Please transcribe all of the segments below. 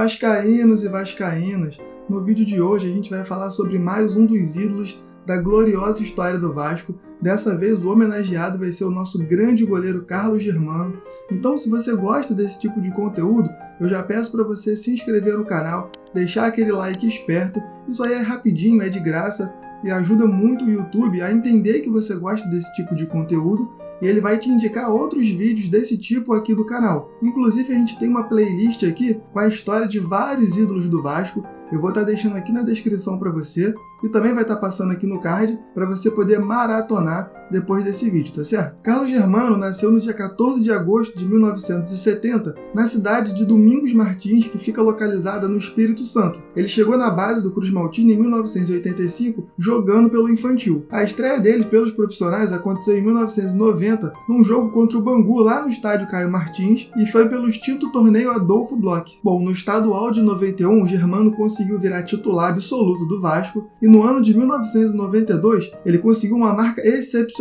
Vascaínos e vascaínas, no vídeo de hoje a gente vai falar sobre mais um dos ídolos da gloriosa história do Vasco. Dessa vez o homenageado vai ser o nosso grande goleiro Carlos Germano. Então, se você gosta desse tipo de conteúdo, eu já peço para você se inscrever no canal, deixar aquele like esperto. Isso aí é rapidinho, é de graça e ajuda muito o YouTube a entender que você gosta desse tipo de conteúdo e ele vai te indicar outros vídeos desse tipo aqui do canal. Inclusive a gente tem uma playlist aqui com a história de vários ídolos do Vasco. Eu vou estar deixando aqui na descrição para você e também vai estar passando aqui no card para você poder maratonar depois desse vídeo, tá certo? Carlos Germano nasceu no dia 14 de agosto de 1970 na cidade de Domingos Martins, que fica localizada no Espírito Santo. Ele chegou na base do Cruz Maltino em 1985 jogando pelo infantil. A estreia dele pelos profissionais aconteceu em 1990 num jogo contra o Bangu lá no estádio Caio Martins e foi pelo extinto torneio Adolfo Bloch. Bom, no estadual de 91, Germano conseguiu virar titular absoluto do Vasco e no ano de 1992 ele conseguiu uma marca excepcional.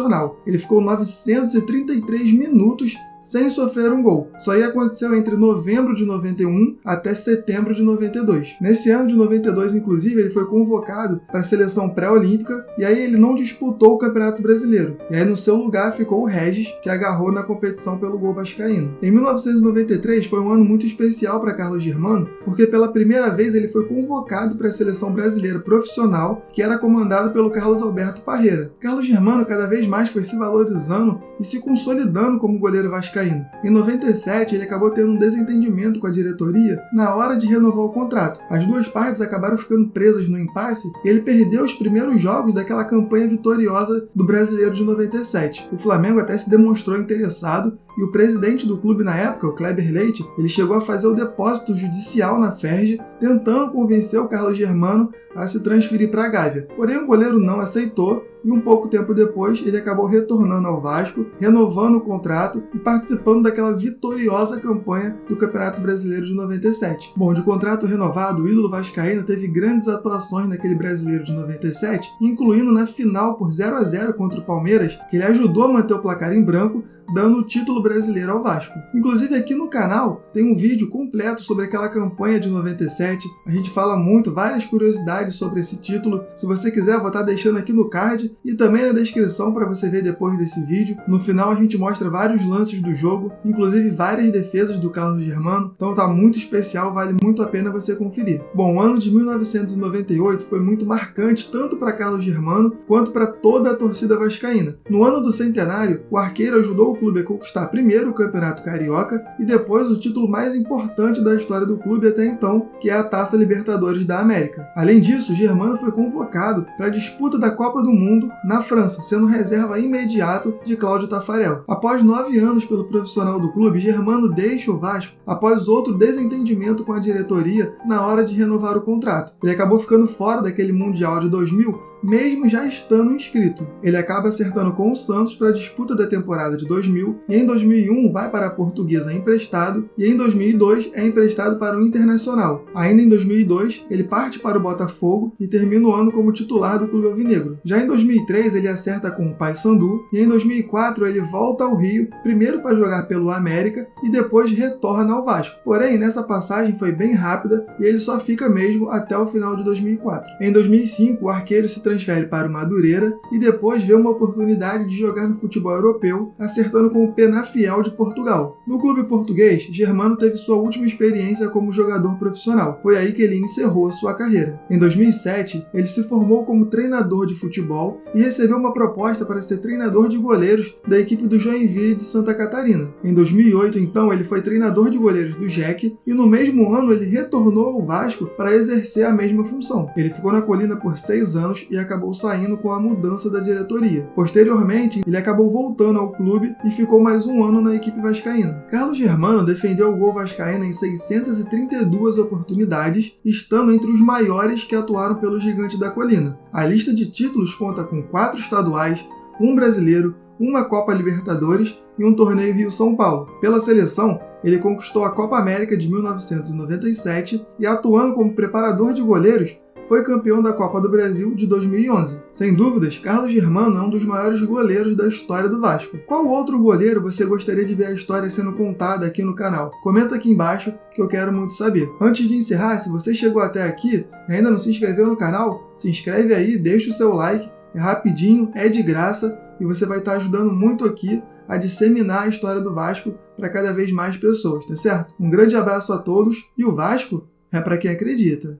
Ele ficou 933 minutos sem sofrer um gol. Isso aí aconteceu entre novembro de 91 até setembro de 92. Nesse ano de 92, inclusive, ele foi convocado para a seleção pré-olímpica e aí ele não disputou o Campeonato Brasileiro. E aí no seu lugar ficou o Regis, que agarrou na competição pelo gol vascaíno. Em 1993 foi um ano muito especial para Carlos Germano, porque pela primeira vez ele foi convocado para a seleção brasileira profissional, que era comandado pelo Carlos Alberto Parreira. Carlos Germano cada vez mais foi se valorizando e se consolidando como goleiro vascaíno. Em 97, ele acabou tendo um desentendimento com a diretoria na hora de renovar o contrato. As duas partes acabaram ficando presas no impasse e ele perdeu os primeiros jogos daquela campanha vitoriosa do Brasileiro de 97. O Flamengo até se demonstrou interessado e o presidente do clube na época, o Kleber Leite, ele chegou a fazer o depósito judicial na Ferj, tentando convencer o Carlos Germano a se transferir para a Gávea. Porém, o goleiro não aceitou e um pouco tempo depois ele acabou retornando ao Vasco, renovando o contrato e participando daquela vitoriosa campanha do Campeonato Brasileiro de 97. Bom, de contrato renovado, o ídolo vascaíno teve grandes atuações naquele Brasileiro de 97, incluindo na final por 0-0 contra o Palmeiras, que ele ajudou a manter o placar em branco, dando o título brasileiro ao Vasco. Inclusive aqui no canal tem um vídeo completo sobre aquela campanha de 97, a gente fala muito, várias curiosidades sobre esse título. Se você quiser, vou estar deixando aqui no card e também na descrição para você ver depois desse vídeo. No final a gente mostra vários lances do jogo, inclusive várias defesas do Carlos Germano, então tá muito especial, vale muito a pena você conferir. Bom, o ano de 1998 foi muito marcante tanto para Carlos Germano quanto para toda a torcida vascaína. No ano do centenário, o arqueiro ajudou o clube a conquistar primeiro o Campeonato Carioca e depois o título mais importante da história do clube até então, que é a Taça Libertadores da América. Além disso, Germano foi convocado para a disputa da Copa do Mundo na França, sendo reserva imediato de Cláudio Taffarel. Após 9 anos pelo profissional do clube, Germano deixa o Vasco após outro desentendimento com a diretoria na hora de renovar o contrato. Ele acabou ficando fora daquele Mundial de 2000, mesmo já estando inscrito. Ele acaba acertando com o Santos para a disputa da temporada de 2000 e em 2001 vai para a Portuguesa emprestado e em 2002 é emprestado para o Internacional. Ainda em 2002 ele parte para o Botafogo e termina o ano como titular do clube alvinegro. Já em 2003 ele acerta com o Paysandu e em 2004 ele volta ao Rio, primeiro para jogar pelo América e depois retorna ao Vasco. Porém, nessa passagem foi bem rápida e ele só fica mesmo até o final de 2004. Em 2005 o arqueiro se transfere para o Madureira e depois vê uma oportunidade de jogar no futebol europeu, acertando com o Penafiel de Portugal. No clube português, Germano teve sua última experiência como jogador profissional. Foi aí que ele encerrou a sua carreira. Em 2007, ele se formou como treinador de futebol e recebeu uma proposta para ser treinador de goleiros da equipe do Joinville de Santa Catarina. Em 2008, então, ele foi treinador de goleiros do JEC e no mesmo ano ele retornou ao Vasco para exercer a mesma função. Ele ficou na Colina por 6 anos e acabou saindo com a mudança da diretoria. Posteriormente, ele acabou voltando ao clube e ficou mais um ano na equipe vascaína. Carlos Germano defendeu o gol vascaíno em 632 oportunidades, estando entre os maiores que atuaram pelo Gigante da Colina. A lista de títulos conta com 4 estaduais, um brasileiro, uma Copa Libertadores e um torneio Rio-São Paulo. Pela seleção, ele conquistou a Copa América de 1997 e, atuando como preparador de goleiros, foi campeão da Copa do Brasil de 2011. Sem dúvidas, Carlos Germano é um dos maiores goleiros da história do Vasco. Qual outro goleiro você gostaria de ver a história sendo contada aqui no canal? Comenta aqui embaixo que eu quero muito saber. Antes de encerrar, se você chegou até aqui e ainda não se inscreveu no canal, se inscreve aí, deixa o seu like, é rapidinho, é de graça e você vai estar ajudando muito aqui a disseminar a história do Vasco para cada vez mais pessoas, tá certo? Um grande abraço a todos e o Vasco é para quem acredita.